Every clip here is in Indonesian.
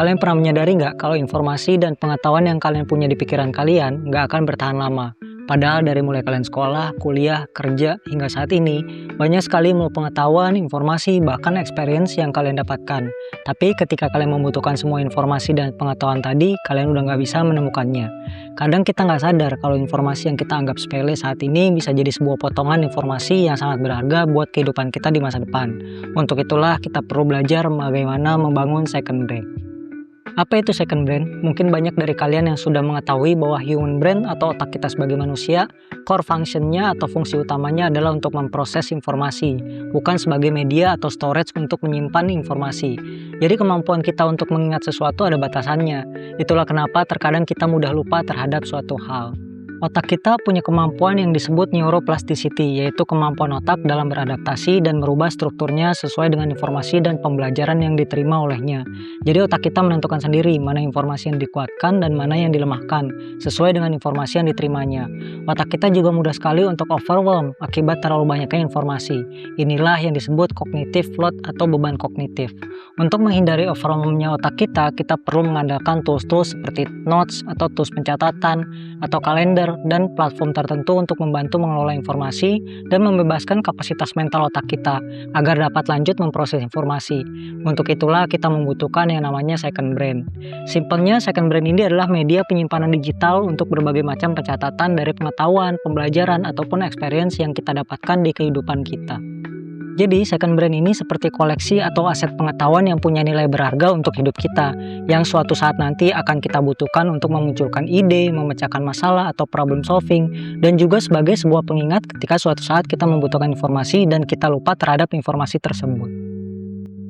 Kalian pernah menyadari nggak kalau informasi dan pengetahuan yang kalian punya di pikiran kalian nggak akan bertahan lama? Padahal dari mulai kalian sekolah, kuliah, kerja, hingga saat ini, banyak sekali ilmu pengetahuan, informasi, bahkan experience yang kalian dapatkan. Tapi ketika kalian membutuhkan semua informasi dan pengetahuan tadi, kalian udah nggak bisa menemukannya. Kadang kita nggak sadar kalau informasi yang kita anggap sepele saat ini bisa jadi sebuah potongan informasi yang sangat berharga buat kehidupan kita di masa depan. Untuk itulah kita perlu belajar bagaimana membangun second brain. Apa itu second brain? Mungkin banyak dari kalian yang sudah mengetahui bahwa human brain atau otak kita sebagai manusia, core functionnya atau fungsi utamanya adalah untuk memproses informasi, bukan sebagai media atau storage untuk menyimpan informasi. Jadi kemampuan kita untuk mengingat sesuatu ada batasannya. Itulah kenapa terkadang kita mudah lupa terhadap suatu hal. Otak kita punya kemampuan yang disebut neuroplasticity, yaitu kemampuan otak dalam beradaptasi dan merubah strukturnya sesuai dengan informasi dan pembelajaran yang diterima olehnya. Jadi otak kita menentukan sendiri mana informasi yang dikuatkan dan mana yang dilemahkan, sesuai dengan informasi yang diterimanya. Otak kita juga mudah sekali untuk overwhelm akibat terlalu banyaknya informasi. Inilah yang disebut cognitive load atau beban kognitif. Untuk menghindari overwhelmnya otak kita perlu mengandalkan tools-tools seperti notes atau tools pencatatan atau kalender dan platform tertentu untuk membantu mengelola informasi dan membebaskan kapasitas mental otak kita agar dapat lanjut memproses informasi. Untuk itulah kita membutuhkan yang namanya second brain. Simpelnya, second brain ini adalah media penyimpanan digital untuk berbagai macam pencatatan dari pengetahuan, pembelajaran, ataupun experience yang kita dapatkan di kehidupan kita. Jadi, second brain ini seperti koleksi atau aset pengetahuan yang punya nilai berharga untuk hidup kita, yang suatu saat nanti akan kita butuhkan untuk memunculkan ide, memecahkan masalah atau problem solving, dan juga sebagai sebuah pengingat ketika suatu saat kita membutuhkan informasi dan kita lupa terhadap informasi tersebut.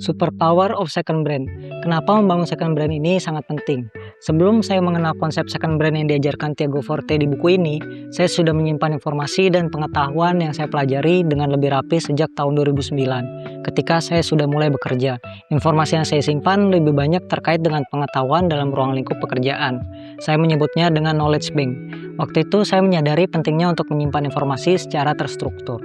Superpower of second brain. Kenapa membangun second brain ini sangat penting? Sebelum saya mengenal konsep second brain yang diajarkan Tiago Forte di buku ini, saya sudah menyimpan informasi dan pengetahuan yang saya pelajari dengan lebih rapi sejak tahun 2009. Ketika saya sudah mulai bekerja, informasi yang saya simpan lebih banyak terkait dengan pengetahuan dalam ruang lingkup pekerjaan. Saya menyebutnya dengan knowledge bank. Waktu itu saya menyadari pentingnya untuk menyimpan informasi secara terstruktur.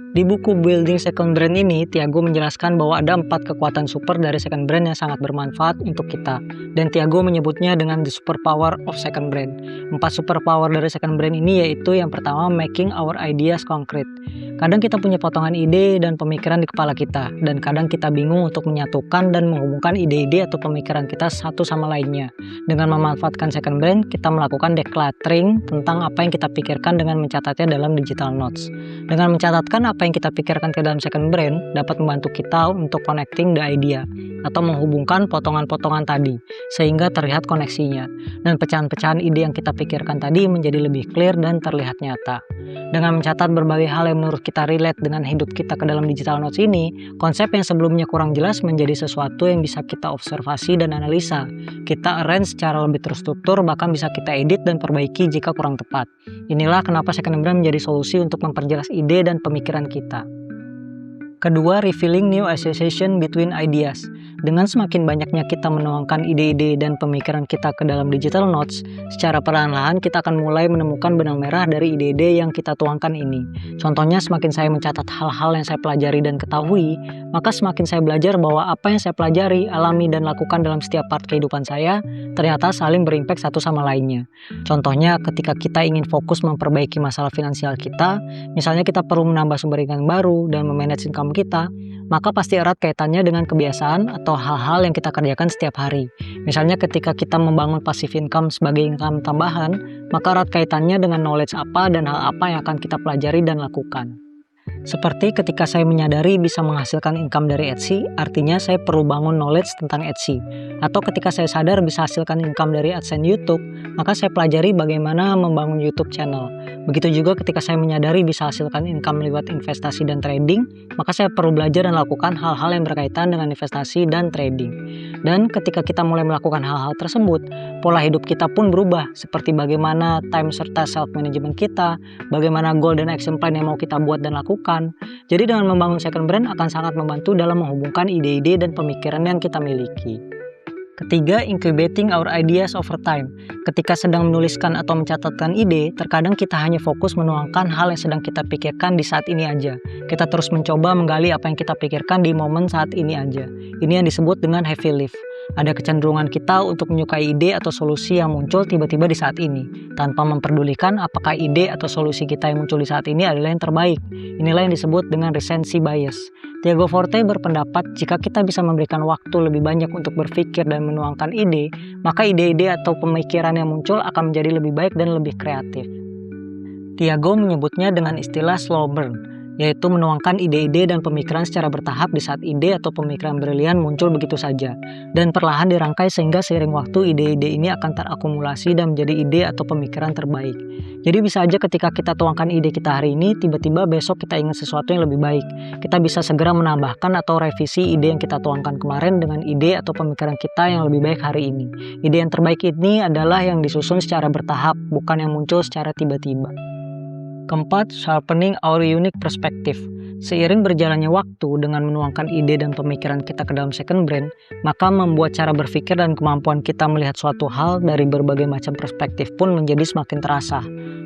Di buku Building Second Brain ini, Tiago menjelaskan bahwa ada 4 kekuatan super dari second brain yang sangat bermanfaat untuk kita. Dan Tiago menyebutnya dengan the superpower of second brain. 4 superpower dari second brain ini yaitu yang pertama, making our ideas concrete. Kadang kita punya potongan ide dan pemikiran di kepala kita, dan kadang kita bingung untuk menyatukan dan menghubungkan ide-ide atau pemikiran kita satu sama lainnya. Dengan memanfaatkan second brain, kita melakukan decluttering tentang apa yang kita pikirkan dengan mencatatnya dalam digital notes. Dengan mencatatkan apa yang kita pikirkan ke dalam second brain dapat membantu kita untuk connecting the idea atau menghubungkan potongan-potongan tadi sehingga terlihat koneksinya, dan pecahan-pecahan ide yang kita pikirkan tadi menjadi lebih clear dan terlihat nyata. Dengan mencatat berbagai hal yang menurut kita relate dengan hidup kita ke dalam digital notes ini, konsep yang sebelumnya kurang jelas menjadi sesuatu yang bisa kita observasi dan analisa. Kita arrange secara lebih terstruktur, bahkan bisa kita edit dan perbaiki jika kurang tepat. Inilah kenapa second brain menjadi solusi untuk memperjelas ide dan pemikiran kita. Kedua, revealing new association between ideas. Dengan semakin banyaknya kita menuangkan ide-ide dan pemikiran kita ke dalam digital notes, secara perlahan-lahan kita akan mulai menemukan benang merah dari ide-ide yang kita tuangkan ini. Contohnya, semakin saya mencatat hal-hal yang saya pelajari dan ketahui, maka semakin saya belajar bahwa apa yang saya pelajari, alami, dan lakukan dalam setiap part kehidupan saya ternyata saling berimpact satu sama lainnya. Contohnya, ketika kita ingin fokus memperbaiki masalah finansial kita, misalnya kita perlu menambah sumber income baru dan memanage income kita, maka pasti erat kaitannya dengan kebiasaan atau hal-hal yang kita kerjakan setiap hari. Misalnya ketika kita membangun passive income sebagai income tambahan, maka erat kaitannya dengan knowledge apa dan hal apa yang akan kita pelajari dan lakukan. Seperti ketika saya menyadari bisa menghasilkan income dari Etsy, artinya saya perlu bangun knowledge tentang Etsy. Atau ketika saya sadar bisa hasilkan income dari AdSense YouTube, maka saya pelajari bagaimana membangun YouTube channel. Begitu juga ketika saya menyadari bisa hasilkan income lewat investasi dan trading, maka saya perlu belajar dan lakukan hal-hal yang berkaitan dengan investasi dan trading. Dan ketika kita mulai melakukan hal-hal tersebut, pola hidup kita pun berubah, seperti bagaimana time serta self-management kita, bagaimana goal dan action plan yang mau kita buat dan lakukan. Jadi dengan membangun second brain akan sangat membantu dalam menghubungkan ide-ide dan pemikiran yang kita miliki. Ketiga, incubating our ideas over time. Ketika sedang menuliskan atau mencatatkan ide, terkadang kita hanya fokus menuangkan hal yang sedang kita pikirkan di saat ini aja. Kita terus mencoba menggali apa yang kita pikirkan di momen saat ini aja. Ini yang disebut dengan heavy lift. Ada kecenderungan kita untuk menyukai ide atau solusi yang muncul tiba-tiba di saat ini, tanpa memperdulikan apakah ide atau solusi kita yang muncul di saat ini adalah yang terbaik. Inilah yang disebut dengan recency bias. Tiago Forte berpendapat jika kita bisa memberikan waktu lebih banyak untuk berpikir dan menuangkan ide, maka ide-ide atau pemikiran yang muncul akan menjadi lebih baik dan lebih kreatif. Tiago menyebutnya dengan istilah slow burn, yaitu menuangkan ide-ide dan pemikiran secara bertahap di saat ide atau pemikiran brilian muncul begitu saja, dan perlahan dirangkai sehingga seiring waktu ide-ide ini akan terakumulasi dan menjadi ide atau pemikiran terbaik. Jadi bisa aja ketika kita tuangkan ide kita hari ini, tiba-tiba besok kita ingat sesuatu yang lebih baik. Kita bisa segera menambahkan atau revisi ide yang kita tuangkan kemarin dengan ide atau pemikiran kita yang lebih baik hari ini. Ide yang terbaik ini adalah yang disusun secara bertahap, bukan yang muncul secara tiba-tiba. Keempat, sharpening our unique perspective. Seiring berjalannya waktu dengan menuangkan ide dan pemikiran kita ke dalam second brain, maka membuat cara berpikir dan kemampuan kita melihat suatu hal dari berbagai macam perspektif pun menjadi semakin terasa.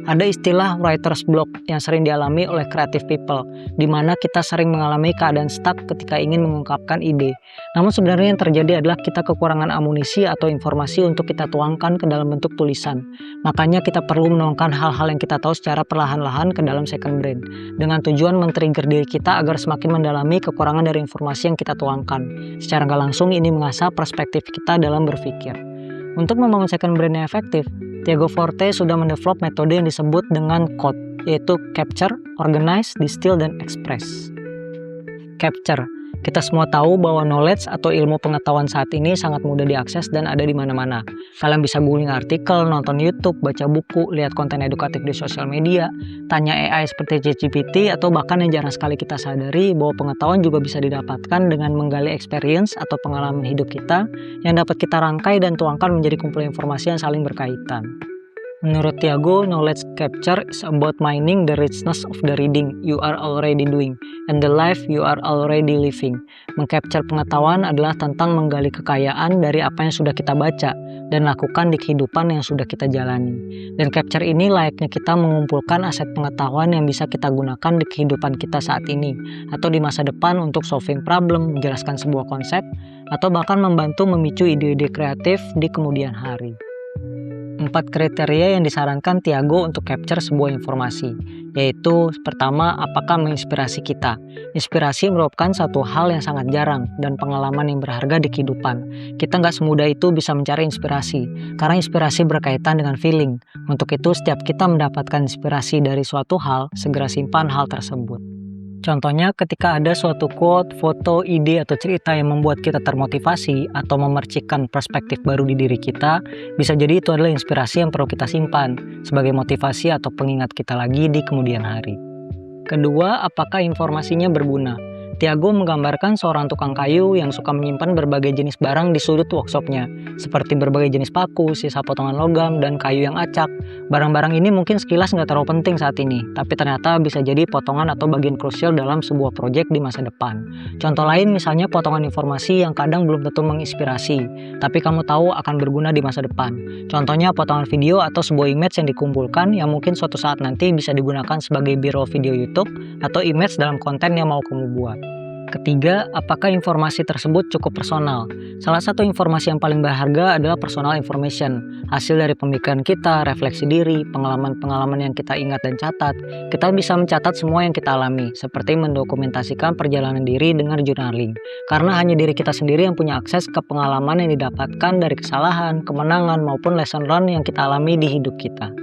Ada istilah writer's block yang sering dialami oleh creative people, di mana kita sering mengalami keadaan stuck ketika ingin mengungkapkan ide. Namun sebenarnya yang terjadi adalah kita kekurangan amunisi atau informasi untuk kita tuangkan ke dalam bentuk tulisan. Makanya kita perlu menuangkan hal-hal yang kita tahu secara perlahan-lahan ke dalam second brain, dengan tujuan men-trigger diri kita agar semakin mendalami kekurangan dari informasi yang kita tuangkan. Secara nggak langsung ini mengasah perspektif kita dalam berpikir. Untuk membangun second brain yang efektif, Tiago Forte sudah mendevelop metode yang disebut dengan CODE, yaitu Capture, Organize, Distill, dan Express. Capture. Kita semua tahu bahwa knowledge atau ilmu pengetahuan saat ini sangat mudah diakses dan ada di mana-mana. Kalian bisa googling artikel, nonton YouTube, baca buku, lihat konten edukatif di sosial media, tanya AI seperti ChatGPT, atau bahkan yang jarang sekali kita sadari bahwa pengetahuan juga bisa didapatkan dengan menggali experience atau pengalaman hidup kita yang dapat kita rangkai dan tuangkan menjadi kumpulan informasi yang saling berkaitan. Menurut Tiago, knowledge capture is about mining the richness of the reading you are already doing and the life you are already living. Mengcapture pengetahuan adalah tentang menggali kekayaan dari apa yang sudah kita baca dan lakukan di kehidupan yang sudah kita jalani. Dan capture ini layaknya kita mengumpulkan aset pengetahuan yang bisa kita gunakan di kehidupan kita saat ini atau di masa depan untuk solving problem, menjelaskan sebuah konsep, atau bahkan membantu memicu ide-ide kreatif di kemudian hari. 4 kriteria yang disarankan Tiago untuk capture sebuah informasi, yaitu pertama, apakah menginspirasi kita. Inspirasi merupakan satu hal yang sangat jarang dan pengalaman yang berharga di kehidupan. Kita nggak semudah itu bisa mencari inspirasi, karena inspirasi berkaitan dengan feeling. Untuk itu, setiap kita mendapatkan inspirasi dari suatu hal, segera simpan hal tersebut. Contohnya ketika ada suatu quote, foto, ide, atau cerita yang membuat kita termotivasi atau memercikkan perspektif baru di diri kita, bisa jadi itu adalah inspirasi yang perlu kita simpan sebagai motivasi atau pengingat kita lagi di kemudian hari. Kedua, apakah informasinya berguna? Tiago menggambarkan seorang tukang kayu yang suka menyimpan berbagai jenis barang di sudut workshopnya, seperti berbagai jenis paku, sisa potongan logam, dan kayu yang acak. Barang-barang ini mungkin sekilas nggak terlalu penting saat ini, tapi ternyata bisa jadi potongan atau bagian krusial dalam sebuah proyek di masa depan. Contoh lain misalnya potongan informasi yang kadang belum tentu menginspirasi, tapi kamu tahu akan berguna di masa depan. Contohnya potongan video atau sebuah image yang dikumpulkan yang mungkin suatu saat nanti bisa digunakan sebagai B-roll video YouTube atau image dalam konten yang mau kamu buat. Ketiga, apakah informasi tersebut cukup personal? Salah satu informasi yang paling berharga adalah personal information, hasil dari pemikiran kita, refleksi diri, pengalaman-pengalaman yang kita ingat dan catat. Kita bisa mencatat semua yang kita alami, seperti mendokumentasikan perjalanan diri dengan journaling. Karena hanya diri kita sendiri yang punya akses ke pengalaman yang didapatkan dari kesalahan, kemenangan, maupun lesson learned yang kita alami di hidup kita.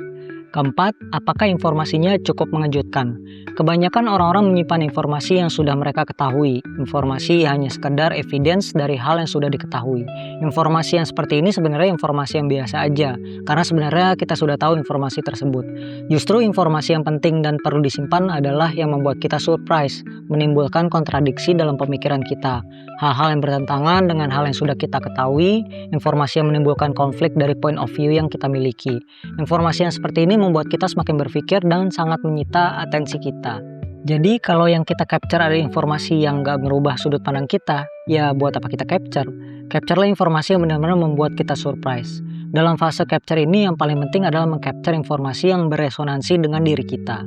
Keempat, apakah informasinya cukup mengejutkan? Kebanyakan orang-orang menyimpan informasi yang sudah mereka ketahui. Informasi hanya sekedar evidence dari hal yang sudah diketahui. Informasi yang seperti ini sebenarnya informasi yang biasa aja, karena sebenarnya kita sudah tahu informasi tersebut. Justru informasi yang penting dan perlu disimpan adalah yang membuat kita surprise, menimbulkan kontradiksi dalam pemikiran kita. Hal-hal yang bertentangan dengan hal yang sudah kita ketahui, informasi yang menimbulkan konflik dari point of view yang kita miliki. Informasi yang seperti ini membuat kita semakin berpikir dan sangat menyita atensi kita. Jadi kalau yang kita capture ada informasi yang gak merubah sudut pandang kita, ya buat apa kita capture? Capture lah informasi yang benar-benar membuat kita surprise. Dalam fase capture ini yang paling penting adalah meng-capture informasi yang beresonansi dengan diri kita.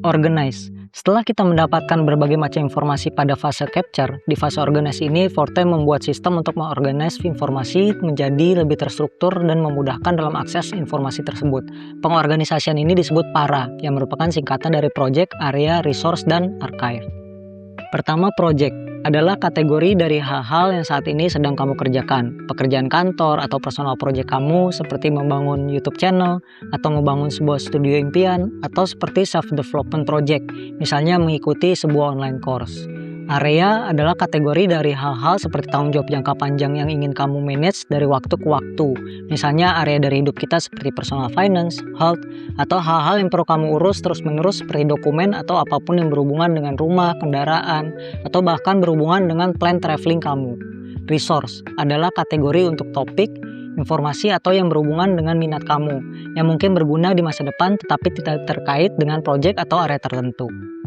Organize. Setelah kita mendapatkan berbagai macam informasi pada fase capture, di fase organize ini Forte membuat sistem untuk mengorganize informasi menjadi lebih terstruktur dan memudahkan dalam akses informasi tersebut. Pengorganisasian ini disebut PARA, yang merupakan singkatan dari Project, Area, Resource, dan Archive. Pertama, project adalah kategori dari hal-hal yang saat ini sedang kamu kerjakan. Pekerjaan kantor atau personal project kamu seperti membangun YouTube channel atau membangun sebuah studio impian atau seperti self-development project, misalnya mengikuti sebuah online course. Area adalah kategori dari hal-hal seperti tanggung jawab jangka panjang yang ingin kamu manage dari waktu ke waktu. Misalnya area dari hidup kita seperti personal finance, health, atau hal-hal yang perlu kamu urus terus-menerus seperti dokumen atau apapun yang berhubungan dengan rumah, kendaraan, atau bahkan berhubungan dengan plan traveling kamu. Resource adalah kategori untuk topik, informasi atau yang berhubungan dengan minat kamu, yang mungkin berguna di masa depan tetapi tidak terkait dengan project atau area tertentu.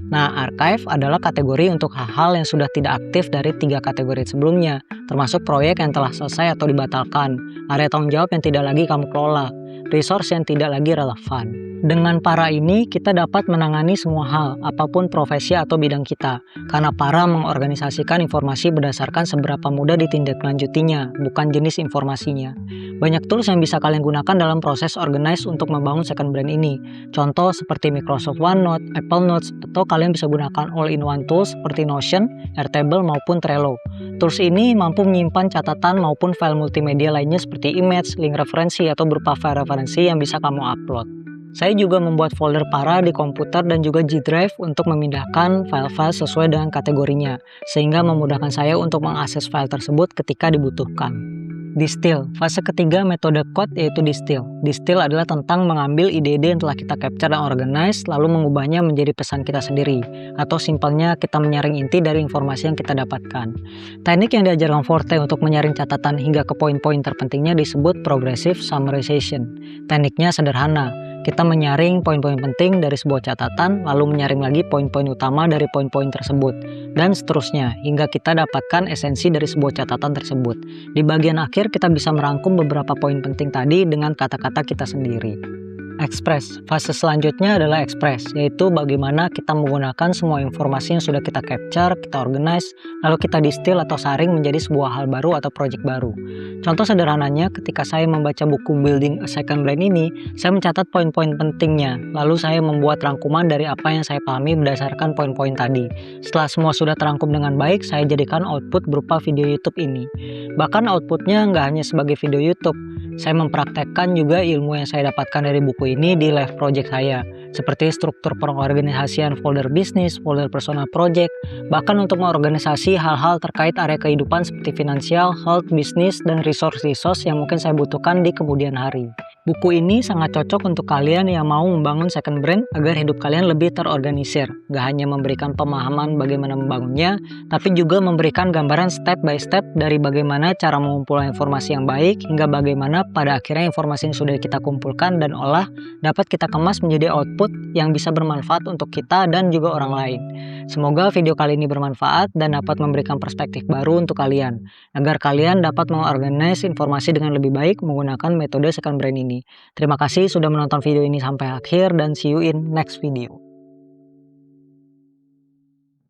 Nah, archive adalah kategori untuk hal-hal yang sudah tidak aktif dari 3 kategori sebelumnya, termasuk proyek yang telah selesai atau dibatalkan, area tanggung jawab yang tidak lagi kamu kelola, resource yang tidak lagi relevan. Dengan PARA ini, kita dapat menangani semua hal, apapun profesi atau bidang kita, karena PARA mengorganisasikan informasi berdasarkan seberapa mudah ditindaklanjutinya, bukan jenis informasinya. Banyak tools yang bisa kalian gunakan dalam proses organize untuk membangun second brand ini. Contoh seperti Microsoft OneNote, Apple Notes, atau kalian bisa gunakan all-in-one tools seperti Notion, Airtable, maupun Trello. Tools ini mampu menyimpan catatan maupun file multimedia lainnya seperti image, link referensi, atau berupa file referensi yang bisa kamu upload. Saya juga membuat folder PARA di komputer dan juga G Drive untuk memindahkan file-file sesuai dengan kategorinya, sehingga memudahkan saya untuk mengakses file tersebut ketika dibutuhkan. Distill, fase ketiga metode code yaitu distill. Distill adalah tentang mengambil ide-ide yang telah kita capture dan organize, lalu mengubahnya menjadi pesan kita sendiri, atau simpelnya kita menyaring inti dari informasi yang kita dapatkan. Teknik yang diajarkan Forte untuk menyaring catatan hingga ke poin-poin terpentingnya disebut progressive summarization. Tekniknya sederhana. Kita menyaring poin-poin penting dari sebuah catatan, lalu menyaring lagi poin-poin utama dari poin-poin tersebut, dan seterusnya, hingga kita dapatkan esensi dari sebuah catatan tersebut. Di bagian akhir, kita bisa merangkum beberapa poin penting tadi dengan kata-kata kita sendiri. Express, fase selanjutnya adalah express, yaitu bagaimana kita menggunakan semua informasi yang sudah kita capture, kita organize, lalu kita distill atau saring menjadi sebuah hal baru atau project baru. Contoh sederhananya, ketika saya membaca buku Building a Second Brand ini, saya mencatat poin-poin pentingnya, lalu saya membuat rangkuman dari apa yang saya pahami berdasarkan poin-poin tadi. Setelah semua sudah terangkum dengan baik, saya jadikan output berupa video YouTube ini. Bahkan outputnya nggak hanya sebagai video YouTube, saya mempraktekkan juga ilmu yang saya dapatkan dari buku ini di live project saya, seperti struktur pengorganisasian folder bisnis, folder personal project, bahkan untuk mengorganisasi hal-hal terkait area kehidupan seperti finansial, health, bisnis, dan resource yang mungkin saya butuhkan di kemudian hari. Buku ini sangat cocok untuk kalian yang mau membangun second brand agar hidup kalian lebih terorganisir. Gak hanya memberikan pemahaman bagaimana membangunnya, tapi juga memberikan gambaran step by step dari bagaimana cara mengumpulkan informasi yang baik, hingga bagaimana pada akhirnya informasi yang sudah kita kumpulkan dan olah dapat kita kemas menjadi output yang bisa bermanfaat untuk kita dan juga orang lain. Semoga video kali ini bermanfaat dan dapat memberikan perspektif baru untuk kalian, agar kalian dapat mengorganize informasi dengan lebih baik menggunakan metode second brand ini. Terima kasih sudah menonton video ini sampai akhir dan see you in next video.